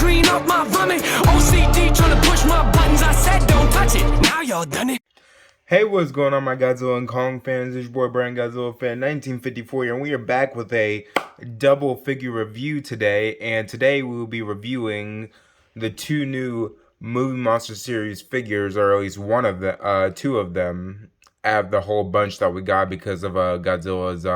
clean up my vomit. OCD trying to push my buttons. I said don't touch it. Now y'all done it. Hey, what's going on, my Godzilla and Kong fans? It's your boy Brian Godzilla fan 1954 here, and we are back with a double figure review today. And today we will be reviewing the two new Movie Monster Series figures, or at least one of the two of them, out of the whole bunch that we got because of Godzilla's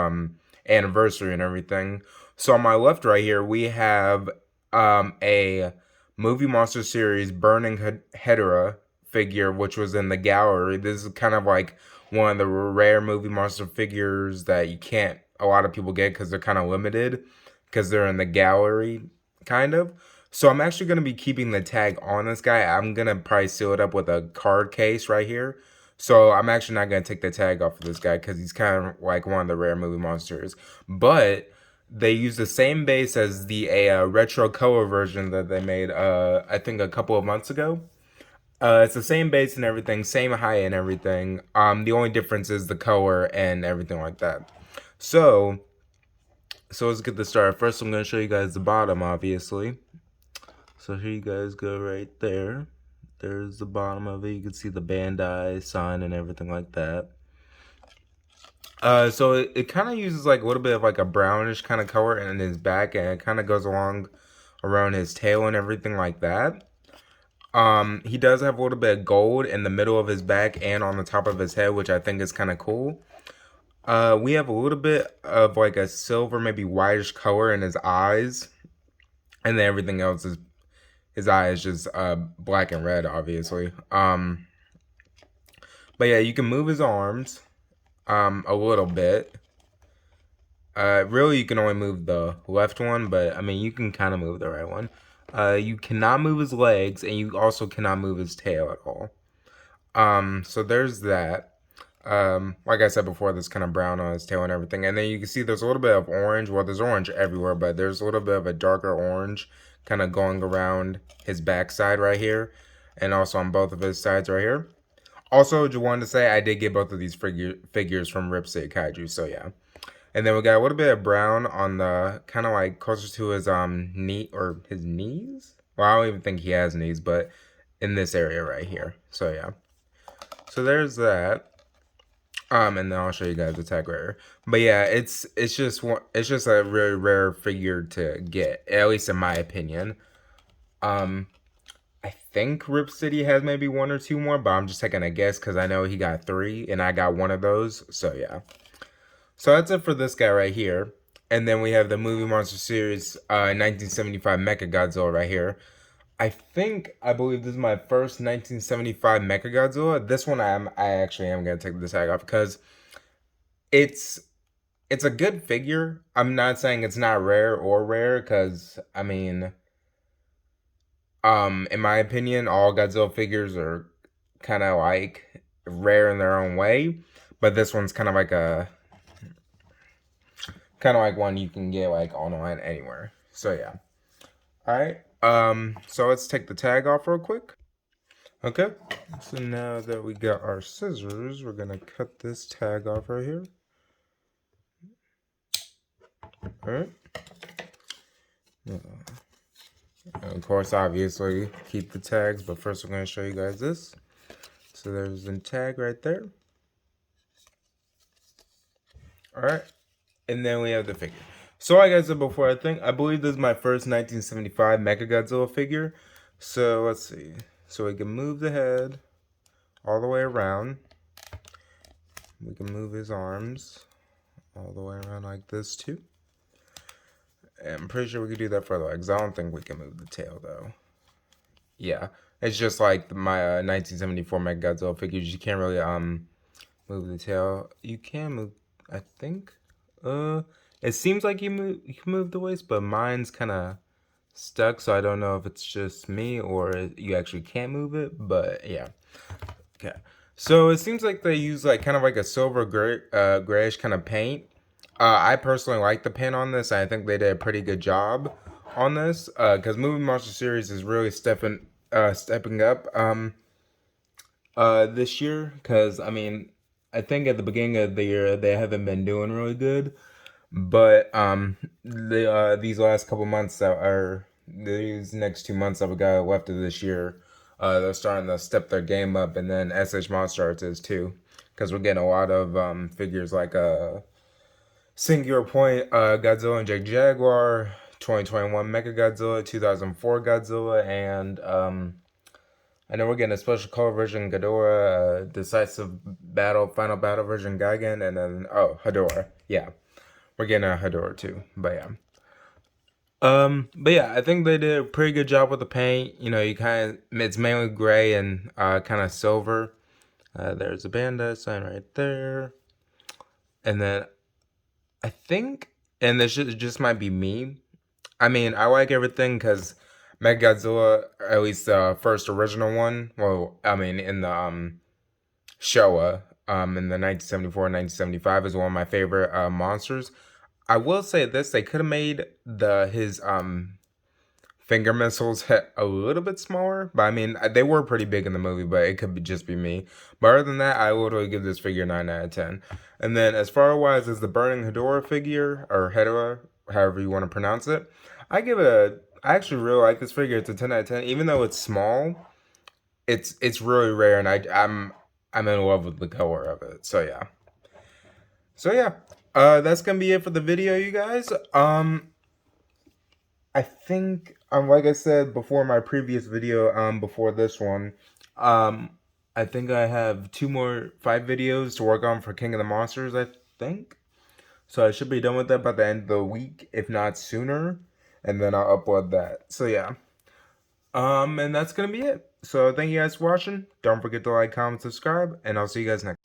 anniversary and everything. So on my left right here, we have a Movie Monster Series Burning Hedorah figure, which was in the gallery. This is kind of like one of the rare Movie Monster figures that you can't, a lot of people get because they're kind of limited because they're in the gallery, kind of. So I'm actually going to be keeping the tag on this guy. I'm going to probably seal it up with a card case right here. So I'm actually not going to take the tag off of this guy because he's kind of like one of the rare Movie Monsters. But they use the same base as the retro color version that they made, I think, a couple of months ago. It's the same base and everything, same height and everything. The only difference is the color and everything like that. So let's get this started. First, I'm going to show you guys the bottom, obviously. So here you guys go right there. There's the bottom of it. You can see the Bandai sign and everything like that. So it kind of uses like a little bit of like a brownish kind of color in his back, and it kind of goes along around his tail and everything like that. He does have a little bit of gold in the middle of his back and on the top of his head, which I think is kind of cool. We have a little bit of like a silver, maybe whitish color in his eyes. And then everything else is, his eye is just black and red, obviously. But yeah, you can move his arms a little bit. Really, you can only move the left one, but I mean, you can kind of move the right one. You cannot move his legs, and you also cannot move his tail at all. So there's that. Like I said before, there's kind of brown on his tail and everything. And then you can see there's a little bit of orange. Well, there's orange everywhere, but there's a little bit of a darker orange kind of going around his backside right here. And also on both of his sides right here. Also, just wanted to say I did get both of these figures from Rip City Kaiju, so yeah. And then we got a little bit of brown on the kind of like closer to his knee or his knees. Well, I don't even think he has knees, but in this area right here. So yeah. So there's that. And then I'll show you guys the tag right here. But yeah, it's just a really rare figure to get, at least in my opinion. I think Rip City has maybe one or two more, but I'm just taking a guess because I know he got 3 and I got one of those. So yeah. So that's it for this guy right here. And then we have the Movie Monster Series 1975 MechaGodzilla right here. I believe this is my first 1975 MechaGodzilla. This one I actually am going to take the tag off because it's a good figure. I'm not saying it's not rare because, I mean, in my opinion, all Godzilla figures are kind of like rare in their own way. But this one's kind of like one you can get like online anywhere. So yeah. Alright. So let's take the tag off real quick. Okay. So now that we got our scissors, we're gonna cut this tag off right here. Alright. And of course, obviously, keep the tags, but first I'm gonna show you guys this. So there's the tag right there. Alright. And then we have the figure. So like I said before, I believe this is my first 1975 MechaGodzilla figure. So let's see. So we can move the head all the way around. We can move his arms all the way around like this too. And I'm pretty sure we could do that for the legs. I don't think we can move the tail though. Yeah, it's just like my 1974 MechaGodzilla figures. You can't really move the tail. You can move, I think. It seems like you can move the waist, but mine's kind of stuck, so I don't know if it's just me or you actually can't move it, but yeah. Okay. So it seems like they use like kind of like a silver grayish kind of paint. I personally like the paint on this. I think they did a pretty good job on this because Movie Monster Series is really stepping up this year because I mean I think at the beginning of the year they haven't been doing really good, but these last couple months these next 2 months that we got left of this year, they're starting to step their game up, and then SH Monster Arts is too, because we're getting a lot of figures like Singular Point, Godzilla and Jake Jaguar, 2021 MechaGodzilla, 2004 Godzilla, and I know we're getting a special color version Hedorah, Decisive Battle, Final Battle version Gigan, and then Hedorah. Yeah, we're getting a Hedorah too. But yeah. But yeah, I think they did a pretty good job with the paint. You know, it's mainly gray and kind of silver. There's a Bandai sign right there. And then I think, and this just might be me. I mean, I like everything because MechaGodzilla, at least the first original one, well, I mean, in the Showa, in the 1974 and 1975 is one of my favorite monsters. I will say this, they could have made his finger missiles a little bit smaller, but I mean, they were pretty big in the movie, but it could just be me. But other than that, I would literally give this figure 9 out of 10. And then as far as the Burning Hedorah figure, or Hedorah, however you want to pronounce it, I actually really like this figure. It's a 10 out of 10. Even though it's small, it's really rare, and I'm in love with the color of it. So yeah. That's gonna be it for the video, you guys. I think, like I said before, my previous video, before this one, I think I have 5 videos to work on for King of the Monsters, I think. So I should be done with that by the end of the week, if not sooner, and then I'll upload that. So yeah. And that's gonna be it. So thank you guys for watching. Don't forget to like, comment, subscribe, and I'll see you guys next time.